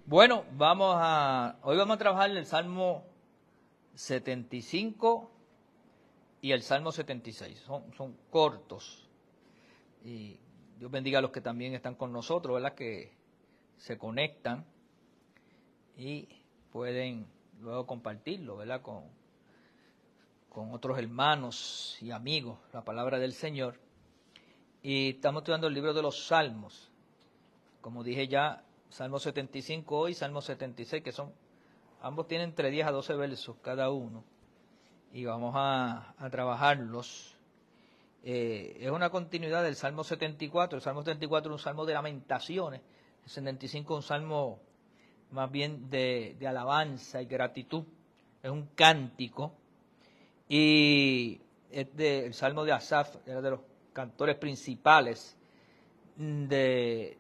Bueno, hoy vamos a trabajar el Salmo 75 y el Salmo 76. Son cortos. Y Dios bendiga a los que también están con nosotros, ¿verdad? Que se conectan y pueden luego compartirlo, ¿verdad? Con otros hermanos y amigos, la palabra del Señor. Y estamos estudiando el libro de los Salmos. Como dije ya, Salmo 75 hoy, Salmo 76, que ambos tienen entre 10 a 12 versos cada uno. Y vamos a trabajarlos. Es una continuidad del Salmo 74. El Salmo 74 es un salmo de lamentaciones. El 75 es un salmo más bien de alabanza y gratitud. Es un cántico. Y es el salmo de Asaf, era de los cantores principales de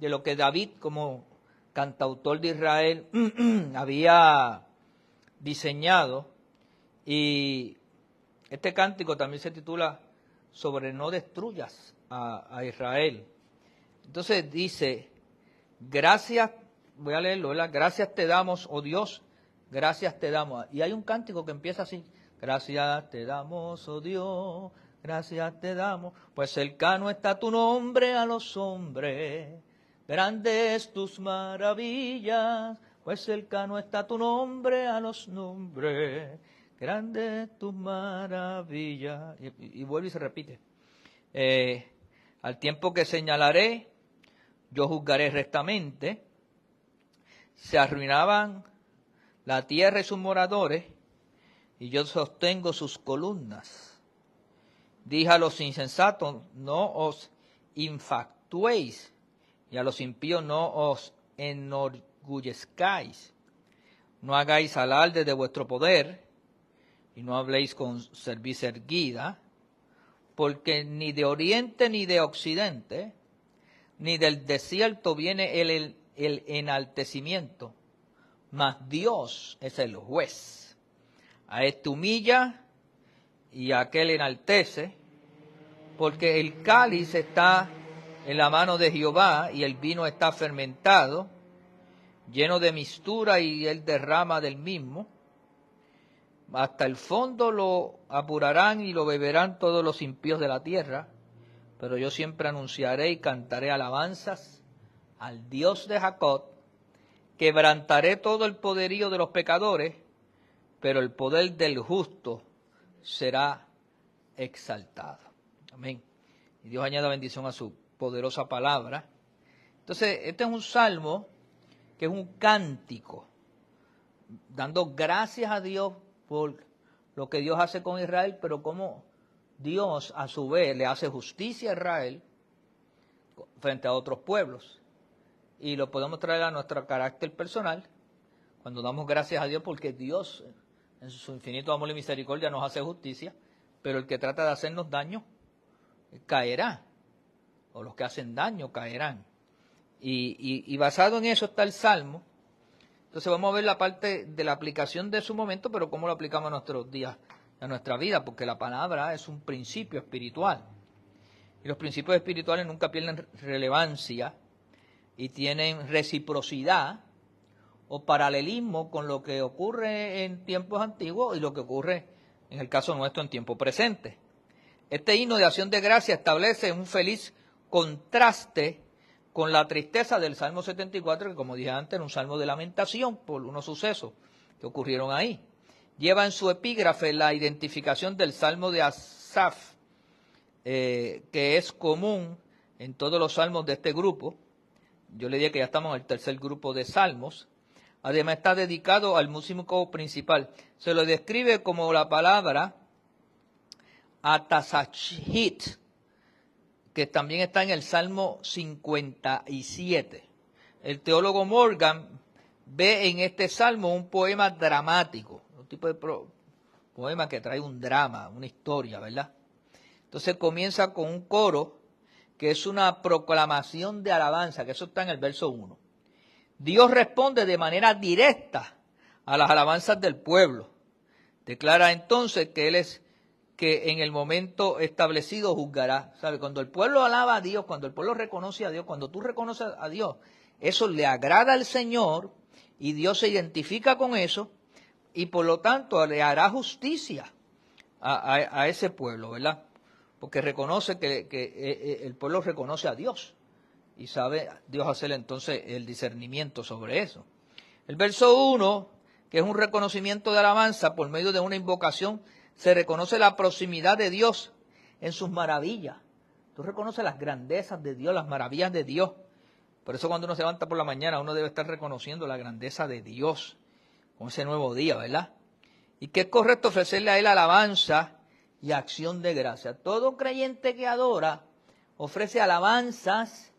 lo que David, como cantautor de Israel, había diseñado. Y este cántico también se titula sobre no destruyas a Israel. Entonces dice, gracias, voy a leerlo, ¿verdad? Gracias te damos, oh Dios, gracias te damos. Y hay un cántico que empieza así, gracias te damos, oh Dios, gracias te damos, pues cercano está tu nombre a los hombres. Grandes tus maravillas, pues cercano está tu nombre a los nombres. Grandes tus maravillas. Y vuelve y se repite. Al tiempo que señalaré, yo juzgaré rectamente. Se arruinaban la tierra y sus moradores, y yo sostengo sus columnas. Dije a los insensatos, no os infatuéis, y a los impíos no os enorgullezcáis. No hagáis alarde de vuestro poder, y no habléis con cerviz erguida, porque ni de oriente ni de occidente, ni del desierto viene el enaltecimiento, mas Dios es el juez. A este humilla y a aquel enaltece, porque el cáliz está en la mano de Jehová y el vino está fermentado, lleno de mistura y él derrama del mismo. Hasta el fondo lo apurarán y lo beberán todos los impíos de la tierra, pero yo siempre anunciaré y cantaré alabanzas al Dios de Jacob. Quebrantaré todo el poderío de los pecadores, pero el poder del justo será exaltado. Amén. Y Dios añada bendición a su poderosa palabra. Entonces, este es un salmo que es un cántico, dando gracias a Dios por lo que Dios hace con Israel, pero como Dios a su vez le hace justicia a Israel frente a otros pueblos. Y lo podemos traer a nuestro carácter personal cuando damos gracias a Dios porque Dios en su infinito amor y misericordia nos hace justicia, pero el que trata de hacernos daño caerá, o los que hacen daño caerán. Y basado en eso está el Salmo. Entonces vamos a ver la parte de la aplicación de su momento, pero cómo lo aplicamos a nuestros días, a nuestra vida, porque la palabra es un principio espiritual. Y los principios espirituales nunca pierden relevancia y tienen reciprocidad o paralelismo con lo que ocurre en tiempos antiguos y lo que ocurre en el caso nuestro en tiempo presente. Este himno de acción de gracia establece un feliz contraste con la tristeza del Salmo 74, que como dije antes era un salmo de lamentación por unos sucesos que ocurrieron ahí. Lleva en su epígrafe la identificación del Salmo de Asaf, que es común en todos los salmos de este grupo. Yo le dije que ya estamos en el tercer grupo de salmos. Además está dedicado al músico principal. Se lo describe como la palabra Atasachit, que también está en el Salmo 57. El teólogo Morgan ve en este salmo un poema dramático, un tipo de poema que trae un drama, una historia, ¿verdad? Entonces comienza con un coro que es una proclamación de alabanza, que eso está en el verso 1. Dios responde de manera directa a las alabanzas del pueblo. Declara entonces que Él es que en el momento establecido juzgará. ¿Sabe? Cuando el pueblo alaba a Dios, cuando el pueblo reconoce a Dios, cuando tú reconoces a Dios, eso le agrada al Señor y Dios se identifica con eso y por lo tanto le hará justicia a ese pueblo, ¿verdad? Porque reconoce que el pueblo reconoce a Dios y sabe Dios hacer entonces el discernimiento sobre eso. El verso 1, que es un reconocimiento de alabanza por medio de una invocación, se reconoce la proximidad de Dios en sus maravillas. Tú reconoces las grandezas de Dios, las maravillas de Dios. Por eso cuando uno se levanta por la mañana, uno debe estar reconociendo la grandeza de Dios con ese nuevo día, ¿verdad? Y que es correcto ofrecerle a Él alabanza y acción de gracia. Todo creyente que adora ofrece alabanzas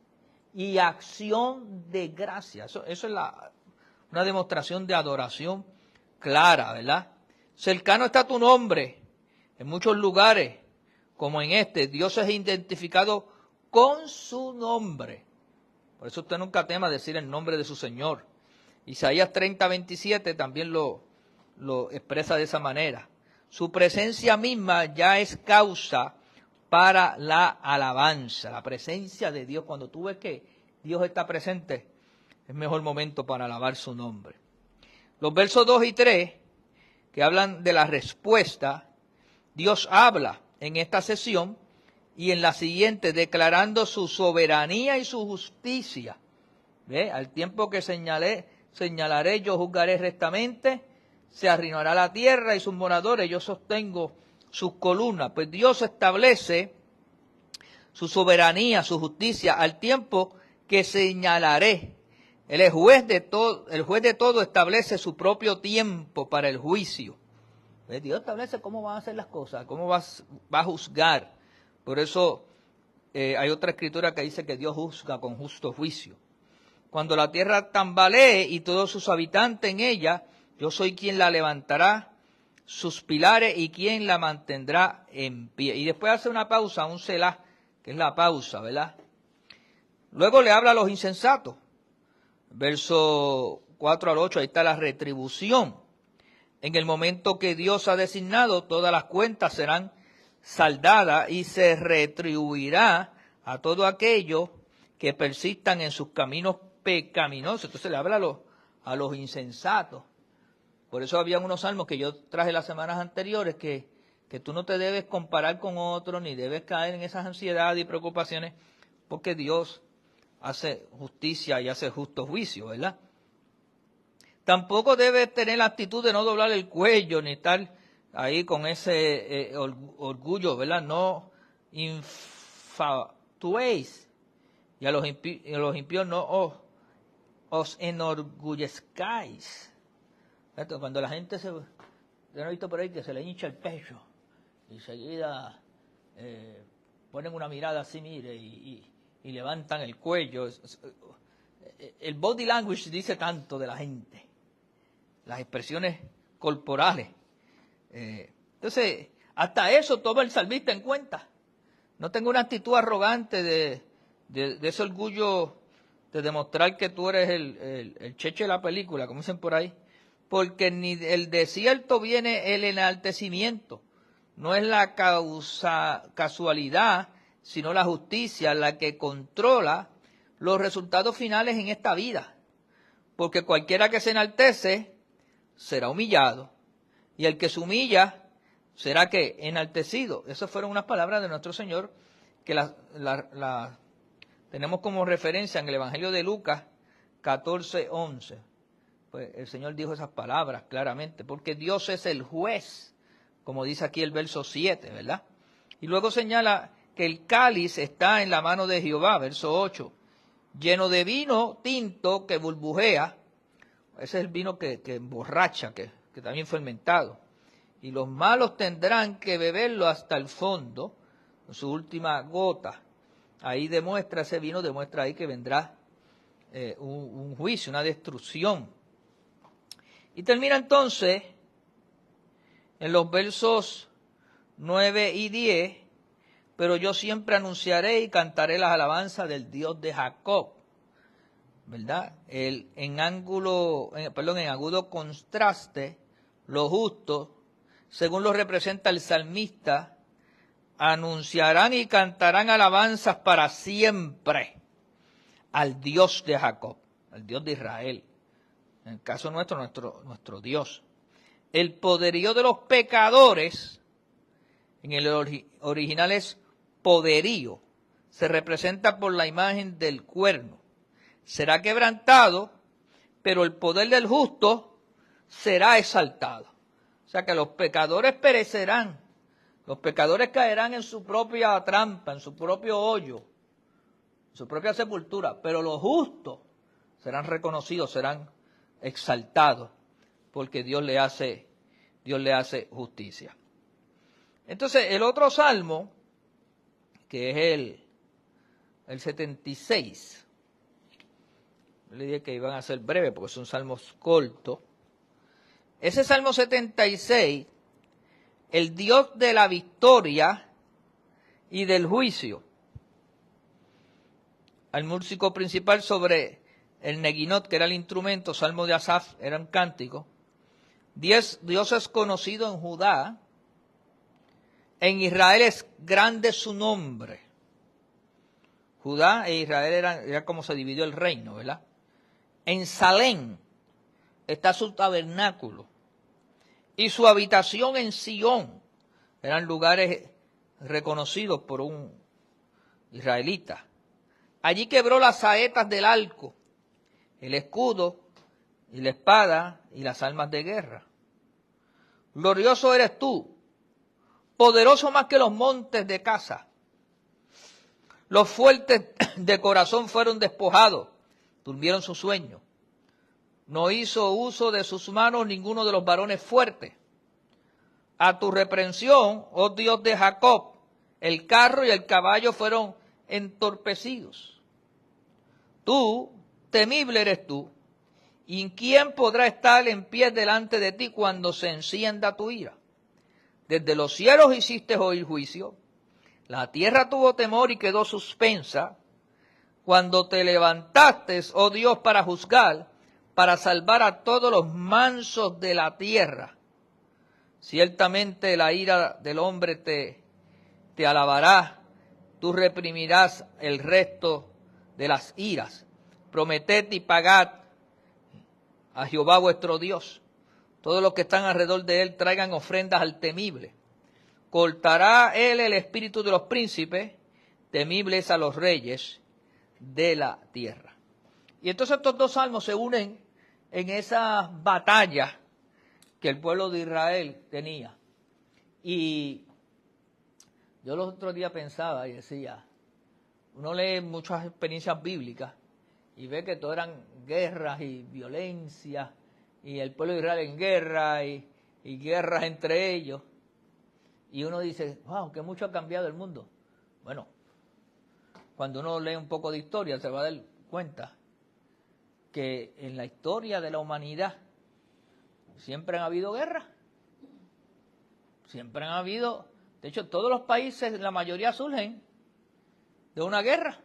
y acción de gracia. Eso es una demostración de adoración clara, ¿verdad? Cercano está tu nombre. En muchos lugares, como en este, Dios es identificado con su nombre. Por eso usted nunca tema decir el nombre de su Señor. Isaías 30:27 también lo expresa de esa manera. Su presencia misma ya es causa para la alabanza. La presencia de Dios, cuando tú ves que Dios está presente, es mejor momento para alabar su nombre. Los versos 2 y 3, que hablan de la respuesta, Dios habla en esta sesión y en la siguiente, declarando su soberanía y su justicia. ¿Ve? Al tiempo que señalaré, yo juzgaré rectamente, se arruinará la tierra y sus moradores, yo sostengo sus columnas. Pues Dios establece su soberanía, su justicia, al tiempo que señalaré. Él es juez de todo, el juez de todo establece su propio tiempo para el juicio. ¿Ve? Dios establece cómo van a hacer las cosas, cómo va a juzgar. Por eso hay otra escritura que dice que Dios juzga con justo juicio. Cuando la tierra tambalee y todos sus habitantes en ella, yo soy quien la levantará, sus pilares y quien la mantendrá en pie. Y después hace una pausa, un selah, que es la pausa, ¿verdad? Luego le habla a los insensatos. Verso 4 al 8, ahí está la retribución. En el momento que Dios ha designado, todas las cuentas serán saldadas y se retribuirá a todo aquello que persistan en sus caminos pecaminosos. Entonces le habla a los insensatos. Por eso había unos salmos que yo traje las semanas anteriores que tú no te debes comparar con otros, ni debes caer en esas ansiedades y preocupaciones, porque Dios hace justicia y hace justo juicio, ¿verdad? Tampoco debes tener la actitud de no doblar el cuello, ni estar ahí con ese orgullo, ¿verdad? No infatuéis. Y a los impíos no os enorgullezcáis. Cuando la gente yo he visto por ahí que se le hincha el pecho y enseguida ponen una mirada así, mire, y levantan el cuello. El body language dice tanto de la gente, las expresiones corporales. Entonces, hasta eso toma el salmista en cuenta. No tengo una actitud arrogante de ese orgullo de demostrar que tú eres el cheche de la película, como dicen por ahí. Porque ni del desierto viene el enaltecimiento. No es la casualidad, sino la justicia la que controla los resultados finales en esta vida. Porque cualquiera que se enaltece será humillado. Y el que se humilla será que enaltecido. Esas fueron unas palabras de nuestro Señor que las tenemos como referencia en el Evangelio de Lucas 14:11. Pues el Señor dijo esas palabras claramente, porque Dios es el juez, como dice aquí el verso 7, ¿verdad? Y luego señala que el cáliz está en la mano de Jehová, verso 8, lleno de vino tinto que burbujea. Ese es el vino que emborracha, que también fermentado. Y los malos tendrán que beberlo hasta el fondo, en su última gota. Ahí demuestra, ese vino demuestra ahí que vendrá un juicio, una destrucción. Y termina entonces en los versos 9 y 10, pero yo siempre anunciaré y cantaré las alabanzas del Dios de Jacob, ¿verdad? En agudo contraste, lo justo, según lo representa el salmista, anunciarán y cantarán alabanzas para siempre al Dios de Jacob. al Dios de Israel. En el caso nuestro, nuestro Dios. El poderío de los pecadores, en el original es poderío, se representa por la imagen del cuerno. Será quebrantado, pero el poder del justo será exaltado. O sea que los pecadores perecerán, los pecadores caerán en su propia trampa, en su propio hoyo, en su propia sepultura, pero los justos serán reconocidos, serán exaltados, porque Dios le hace justicia. Entonces, el otro salmo, que es el 76, le dije que iban a ser breves porque son salmos cortos. Ese Salmo 76, el Dios de la victoria y del juicio. Al músico principal sobre el neguinot, que era el instrumento, Salmo de Asaf, eran cánticos. Dios es conocido en Judá, en Israel es grande su nombre. Judá e Israel era como se dividió el reino, ¿verdad? En Salem está su tabernáculo y su habitación en Sión. Eran lugares reconocidos por un israelita. Allí quebró las saetas del arco, el escudo y la espada y las armas de guerra. Glorioso eres tú, poderoso más que los montes de Casa. Los fuertes de corazón fueron despojados, durmieron su sueño. No hizo uso de sus manos ninguno de los varones fuertes. A tu reprensión, oh Dios de Jacob, el carro y el caballo fueron entorpecidos. Tú, temible eres tú, ¿y quién podrá estar en pie delante de ti cuando se encienda tu ira? Desde los cielos hiciste oír juicio, la tierra tuvo temor y quedó suspensa. Cuando te levantaste, oh Dios, para juzgar, para salvar a todos los mansos de la tierra. Ciertamente la ira del hombre te alabará, tú reprimirás el resto de las iras. Prometed y pagad a Jehová vuestro Dios. Todos los que están alrededor de él traigan ofrendas al temible. Cortará él el espíritu de los príncipes, temibles a los reyes de la tierra. Y entonces estos dos salmos se unen en esa batalla que el pueblo de Israel tenía. Y yo los otros días pensaba y decía, uno lee muchas experiencias bíblicas y ve que todo eran guerras y violencia, y el pueblo de Israel en guerra y guerras entre ellos. Y uno dice, wow, que mucho ha cambiado el mundo. Bueno, cuando uno lee un poco de historia se va a dar cuenta que en la historia de la humanidad siempre han habido guerras. Siempre han habido, de hecho todos los países, la mayoría surgen de una guerra.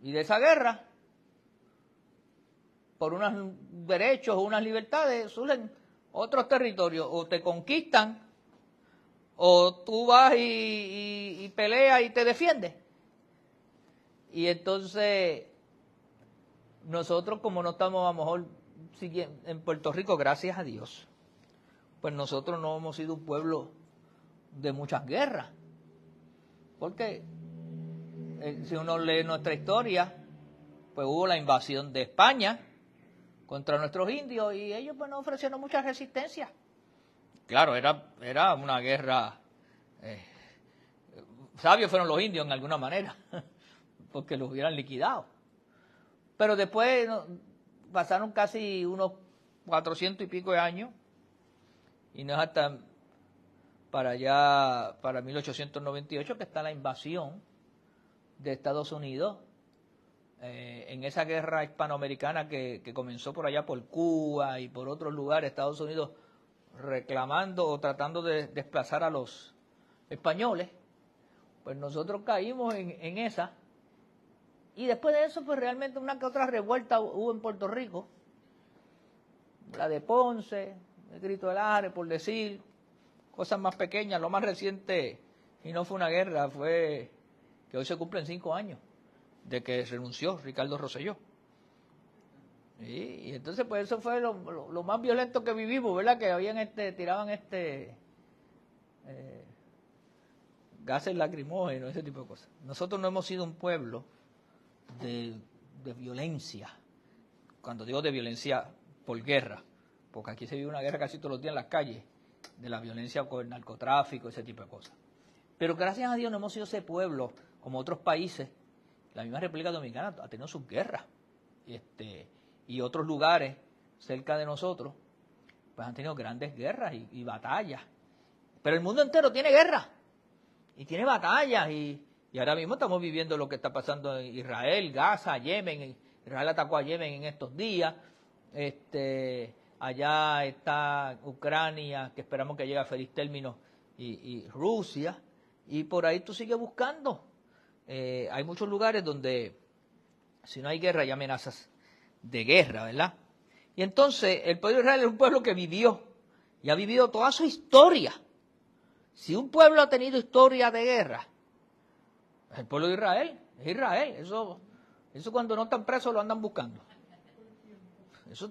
Y de esa guerra, por unos derechos o unas libertades, surgen otros territorios. O te conquistan, o tú vas y peleas y te defiendes. Y entonces, nosotros como no estamos a lo mejor en Puerto Rico, gracias a Dios, pues nosotros no hemos sido un pueblo de muchas guerras. Porque si uno lee nuestra historia, pues hubo la invasión de España contra nuestros indios y ellos pues no ofrecieron mucha resistencia. Claro, era una guerra, sabios fueron los indios en alguna manera, porque los hubieran liquidado. Pero después pasaron casi unos 400 y pico de años, y no es hasta para allá, para 1898, que está la invasión de Estados Unidos, en esa guerra hispanoamericana que comenzó por allá por Cuba y por otros lugares, Estados Unidos reclamando o tratando de desplazar a los españoles. Pues nosotros caímos en esa. Y después de eso, pues realmente una que otra revuelta hubo en Puerto Rico. La de Ponce, el Grito del Aire, por decir, cosas más pequeñas. Lo más reciente, y no fue una guerra, fue que hoy se cumplen 5 años de que renunció Ricardo Rosselló. Y entonces pues eso fue lo más violento que vivimos, ¿verdad? Que habían tiraban gases lacrimógenos, ese tipo de cosas. Nosotros no hemos sido un pueblo de violencia. Cuando digo de violencia por guerra, porque aquí se vive una guerra casi todos los días en las calles, de la violencia con el narcotráfico, ese tipo de cosas. Pero gracias a Dios no hemos sido ese pueblo, como otros países. La misma República Dominicana ha tenido sus guerras. Y otros lugares cerca de nosotros, pues han tenido grandes guerras y batallas. Pero el mundo entero tiene guerras y tiene batallas. Y ahora mismo estamos viviendo lo que está pasando en Israel, Gaza, Yemen. Israel atacó a Yemen en estos días. Allá está Ucrania, que esperamos que llegue a feliz término, y Rusia. Y por ahí tú sigues buscando. Hay muchos lugares donde, si no hay guerra, hay amenazas de guerra, ¿verdad? Y entonces el pueblo de Israel es un pueblo que vivió y ha vivido toda su historia. Si un pueblo ha tenido historia de guerra, es el pueblo de Israel, es Israel. Eso cuando no están presos lo andan buscando. Eso,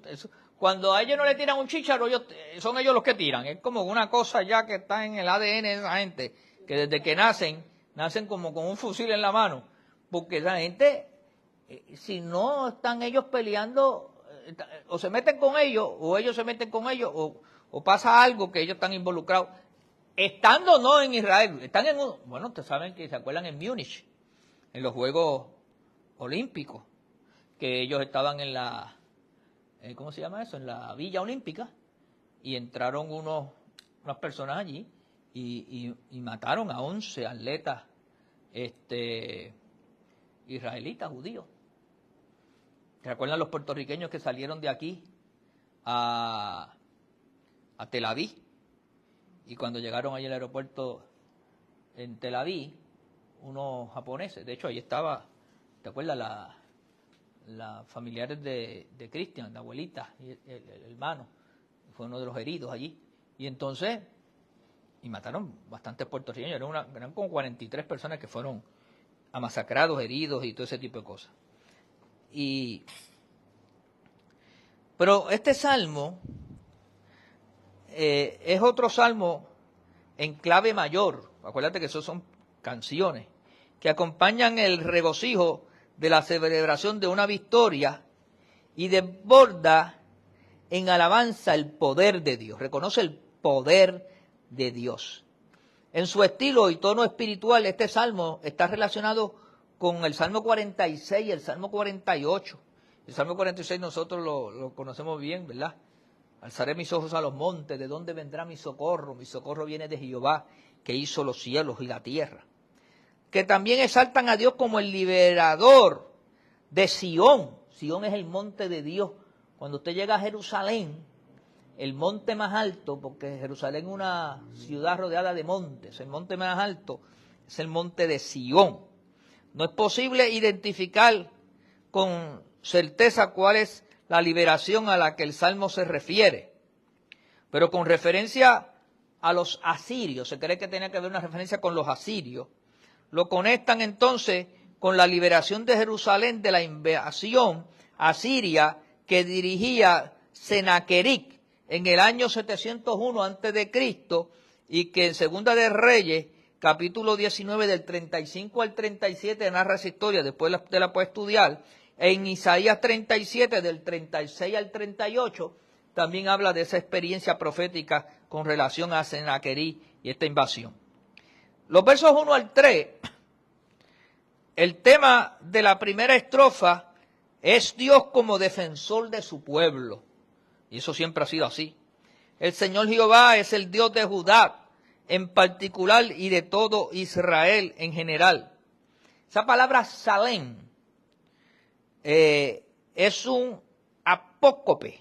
cuando a ellos no le tiran un chícharo, son ellos los que tiran. Es como una cosa ya que está en el ADN de esa gente, que desde que nacen como con un fusil en la mano. Porque esa gente, si no están ellos peleando, o se meten con ellos, o ellos se meten con ellos, o pasa algo que ellos están involucrados. Estando no en Israel, están bueno, ustedes saben que se acuerdan en Múnich, en los Juegos Olímpicos, que ellos estaban en la, ¿cómo se llama eso? En la Villa Olímpica, y entraron unas personas allí y mataron a 11 atletas israelitas, judíos. ¿Se acuerdan los puertorriqueños que salieron de aquí a Tel Aviv? Y cuando llegaron allí al aeropuerto en Tel Aviv, unos japoneses, de hecho ahí estaba, ¿te acuerdas? Las familiares de Cristian, la abuelita y el hermano, fue uno de los heridos allí. Y entonces, y mataron bastantes puertorriqueños, eran como 43 personas que fueron masacrados, heridos y todo ese tipo de cosas. Pero este salmo es otro salmo en clave mayor. Acuérdate que esos son canciones que acompañan el regocijo de la celebración de una victoria y desborda en alabanza el poder de Dios. Reconoce el poder de Dios. En su estilo y tono espiritual, este salmo está relacionado con el Salmo 46 y el Salmo 48. El Salmo 46 nosotros lo conocemos bien, ¿verdad? Alzaré mis ojos a los montes, ¿de dónde vendrá mi socorro? Mi socorro viene de Jehová, que hizo los cielos y la tierra. Que también exaltan a Dios como el liberador de Sión. Sión es el monte de Dios. Cuando usted llega a Jerusalén, el monte más alto, porque Jerusalén es una ciudad rodeada de montes, el monte más alto es el monte de Sión. No es posible identificar con certeza cuál es la liberación a la que el Salmo se refiere, pero con referencia a los asirios, se cree que tenía que haber una referencia con los asirios, lo conectan entonces con la liberación de Jerusalén de la invasión asiria que dirigía Senaqueric en el año 701 a.C. y que en Segunda de Reyes, capítulo 19 del 35 al 37 narra esa historia, después te la puedes estudiar. En Isaías 37 del 36 al 38 también habla de esa experiencia profética con relación a Senaqueric y esta invasión. Los versos 1 al 3, el tema de la primera estrofa es Dios como defensor de su pueblo. Y eso siempre ha sido así. El Señor Jehová es el Dios de Judá en particular y de todo Israel en general. Esa palabra Salem es un apócope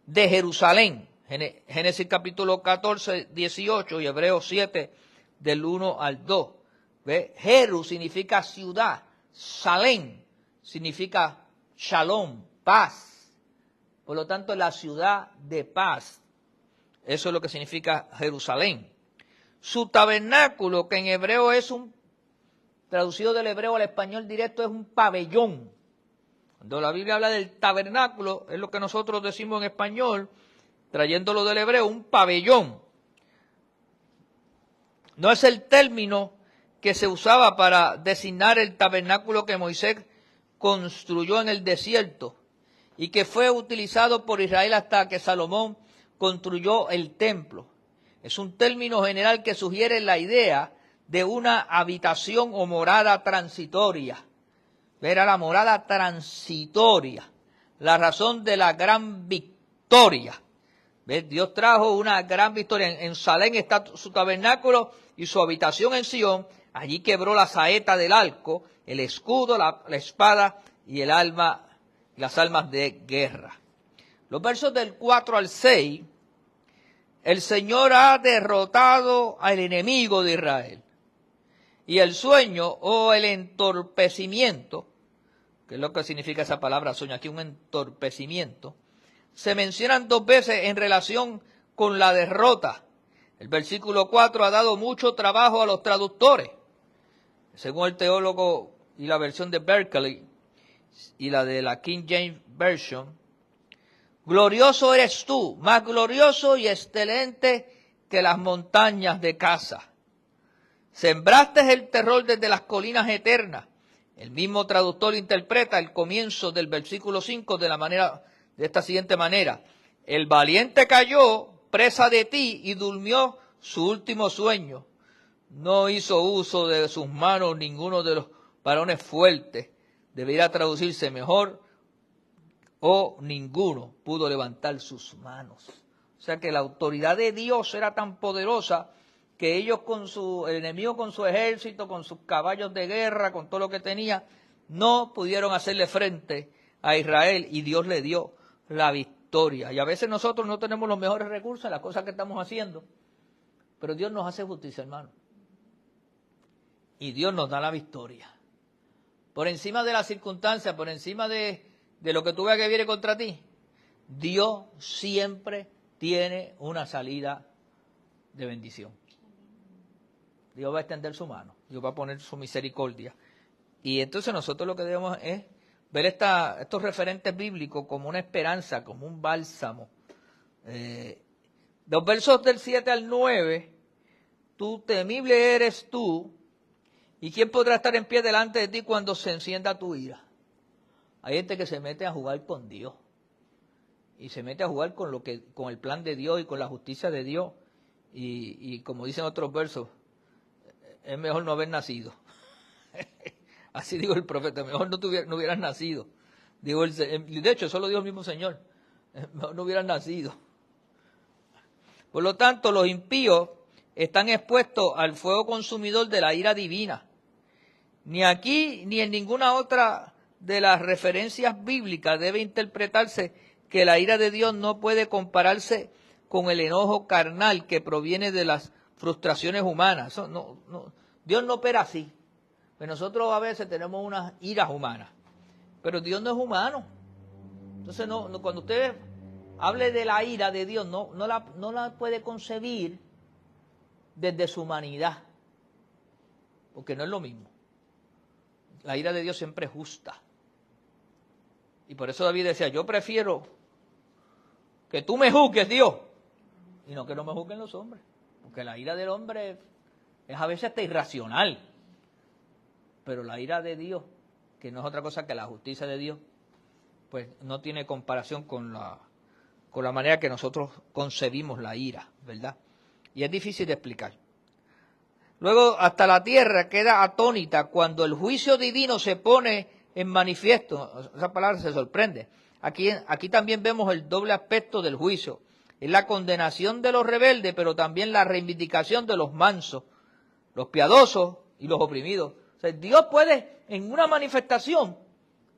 de Jerusalén. Génesis capítulo 14, 18 y Hebreos 7 del 1 al 2. ¿Ve? Jeru significa ciudad. Salem significa shalom, paz. Por lo tanto, la ciudad de paz. Eso es lo que significa Jerusalén. Su tabernáculo, que en hebreo es traducido del hebreo al español directo, es un pabellón. Cuando la Biblia habla del tabernáculo, es lo que nosotros decimos en español, trayéndolo del hebreo, un pabellón. No es el término que se usaba para designar el tabernáculo que Moisés construyó en el desierto y que fue utilizado por Israel hasta que Salomón construyó el templo. Es un término general que sugiere la idea de una habitación o morada transitoria. Era la morada transitoria, la razón de la gran victoria. ¿Ves? Dios trajo una gran victoria. En Salem está su tabernáculo y su habitación en Sion. Allí quebró la saeta del arco, el escudo, la espada y las armas de guerra. Los versos del 4 al 6, el Señor ha derrotado al enemigo de Israel. Y el sueño o el entorpecimiento, que es lo que significa esa palabra sueño, aquí un entorpecimiento, se mencionan 2 veces en relación con la derrota. El versículo 4 ha dado mucho trabajo a los traductores. Según el teólogo y la versión de Berkeley y la de la King James Version, glorioso eres tú, más glorioso y excelente que las montañas de Casa. Sembraste el terror desde las colinas eternas. El mismo traductor interpreta el comienzo del versículo 5 de esta siguiente manera. El valiente cayó presa de ti y durmió su último sueño. No hizo uso de sus manos ninguno de los varones fuertes. Debería traducirse mejor, o ninguno pudo levantar sus manos. O sea que la autoridad de Dios era tan poderosa que ellos el enemigo con su ejército, con sus caballos de guerra, con todo lo que tenía, no pudieron hacerle frente a Israel y Dios le dio la victoria. Y a veces nosotros no tenemos los mejores recursos en las cosas que estamos haciendo, pero Dios nos hace justicia, hermano. Y Dios nos da la victoria. Por encima de las circunstancias, por encima de lo que tú veas que viene contra ti, Dios siempre tiene una salida de bendición. Dios va a extender su mano, Dios va a poner su misericordia. Y entonces nosotros lo que debemos es ver estos referentes bíblicos como una esperanza, como un bálsamo. Los versos del 7 al 9, tú temible eres tú, ¿y quién podrá estar en pie delante de ti cuando se encienda tu ira? Hay gente que se mete a jugar con Dios y se mete a jugar con el plan de Dios y con la justicia de Dios. Y como dicen otros versos, es mejor no haber nacido. Así dijo el profeta, mejor no hubieras nacido. De hecho, eso lo dijo el mismo Señor, mejor no hubieras nacido. Por lo tanto, los impíos están expuestos al fuego consumidor de la ira divina. Ni aquí ni en ninguna otra de las referencias bíblicas debe interpretarse que la ira de Dios no puede compararse con el enojo carnal que proviene de las frustraciones humanas. Dios no opera así. Pues nosotros a veces tenemos unas iras humanas, pero Dios no es humano. Entonces cuando usted hable de la ira de Dios, no la puede concebir desde su humanidad, porque no es lo mismo. La ira de Dios siempre es justa. Y por eso David decía, yo prefiero que tú me juzgues, Dios, y no que no me juzguen los hombres. Porque la ira del hombre es a veces hasta irracional. Pero la ira de Dios, que no es otra cosa que la justicia de Dios, pues no tiene comparación con la manera que nosotros concebimos la ira, ¿verdad? Y es difícil de explicar. Luego, hasta la tierra queda atónita cuando el juicio divino se pone en manifiesto. Esa palabra se sorprende. Aquí también vemos el doble aspecto del juicio. Es la condenación de los rebeldes, pero también la reivindicación de los mansos, los piadosos y los oprimidos. O sea, Dios puede, en una manifestación,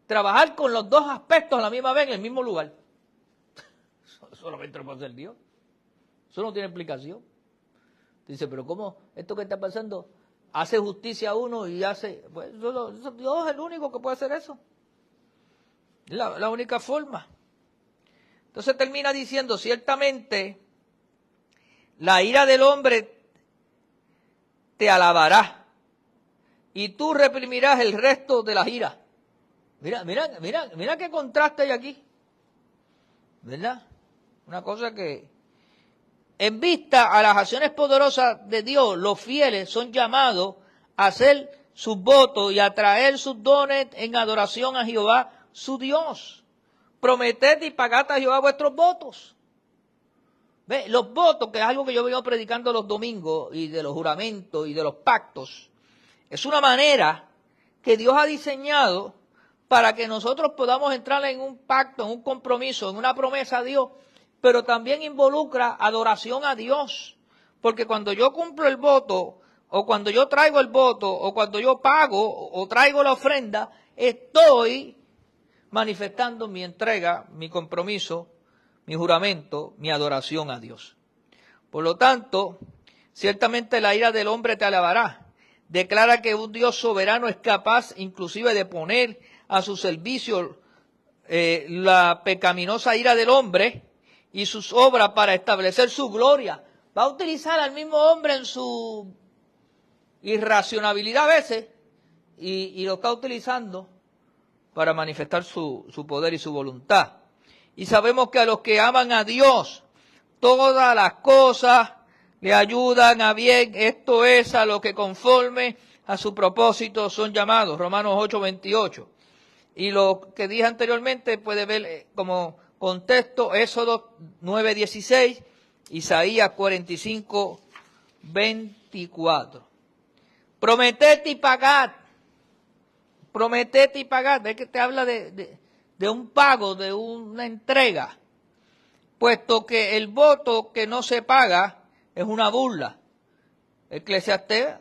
trabajar con los dos aspectos a la misma vez en el mismo lugar. Solamente lo puede hacer Dios. Eso no tiene explicación. Dice, pero ¿cómo esto que está pasando hace justicia a uno y hace... Pues Dios es el único que puede hacer eso. Es la única forma. Entonces termina diciendo, ciertamente, la ira del hombre te alabará y tú reprimirás el resto de las iras. Mira qué contraste hay aquí, ¿verdad? Una cosa que, en vista a las acciones poderosas de Dios, los fieles son llamados a hacer sus votos y a traer sus dones en adoración a Jehová, su Dios. Prometed y pagad a Jehová vuestros votos. ¿Ve? Los votos, que es algo que yo vengo predicando los domingos, y de los juramentos y de los pactos, es una manera que Dios ha diseñado para que nosotros podamos entrar en un pacto, en un compromiso, en una promesa a Dios, pero también involucra adoración a Dios. Porque cuando yo cumplo el voto, o cuando yo traigo el voto, o cuando yo pago, o traigo la ofrenda, estoy manifestando mi entrega, mi compromiso, mi juramento, mi adoración a Dios. Por lo tanto, ciertamente la ira del hombre te alabará. Declara que un Dios soberano es capaz inclusive de poner a su servicio la pecaminosa ira del hombre y sus obras para establecer su gloria. Va a utilizar al mismo hombre en su irracionalidad a veces y lo está utilizando para manifestar su poder y su voluntad. Y sabemos que a los que aman a Dios, todas las cosas le ayudan a bien, esto es, a los que conforme a su propósito son llamados. Romanos 8:28. Y lo que dije anteriormente puede ver como contexto Éxodo 9:16, Isaías 45:24. Prometed y pagad. Prometed y pagad. ¿Ves que te habla de un pago, de una entrega? Puesto que el voto que no se paga es una burla. Eclesiastés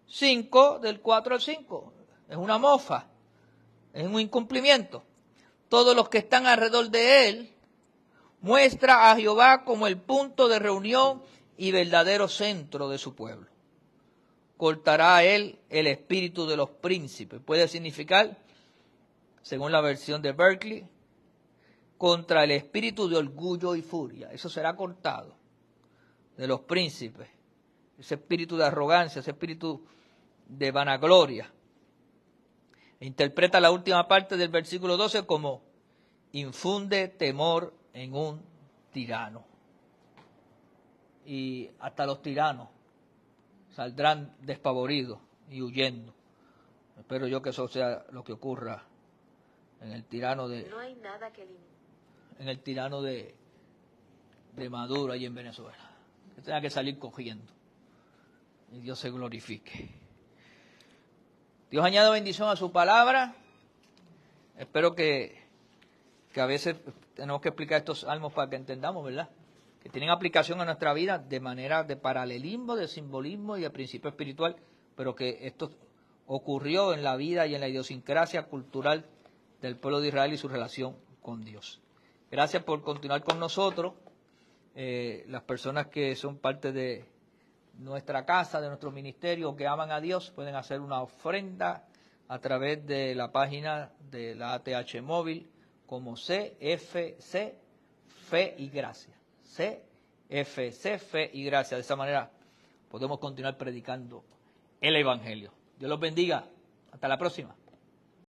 5, del 4 al 5. Es una mofa. Es un incumplimiento. Todos los que están alrededor de él muestra a Jehová como el punto de reunión y verdadero centro de su pueblo. Cortará a él el espíritu de los príncipes. Puede significar, según la versión de Berkeley, contra el espíritu de orgullo y furia. Eso será cortado de los príncipes. Ese espíritu de arrogancia, ese espíritu de vanagloria. Interpreta la última parte del versículo 12 como infunde temor en un tirano. Y hasta los tiranos saldrán despavoridos y huyendo. Espero yo que eso sea lo que ocurra en el tirano de... No hay nada que en el tirano de Maduro ahí en Venezuela. Que tenga que salir cogiendo. Y Dios se glorifique. Dios añade bendición a su palabra. Espero que a veces tenemos que explicar estos salmos para que entendamos, ¿verdad? Que tienen aplicación a nuestra vida de manera de paralelismo, de simbolismo y de principio espiritual, pero que esto ocurrió en la vida y en la idiosincrasia cultural del pueblo de Israel y su relación con Dios. Gracias por continuar con nosotros. Las personas que son parte de nuestra casa, de nuestro ministerio, que aman a Dios, pueden hacer una ofrenda a través de la página de la ATH Móvil como CFC Fe y Gracia. CFC Fe y Gracia. De esa manera podemos continuar predicando el Evangelio. Dios los bendiga. Hasta la próxima.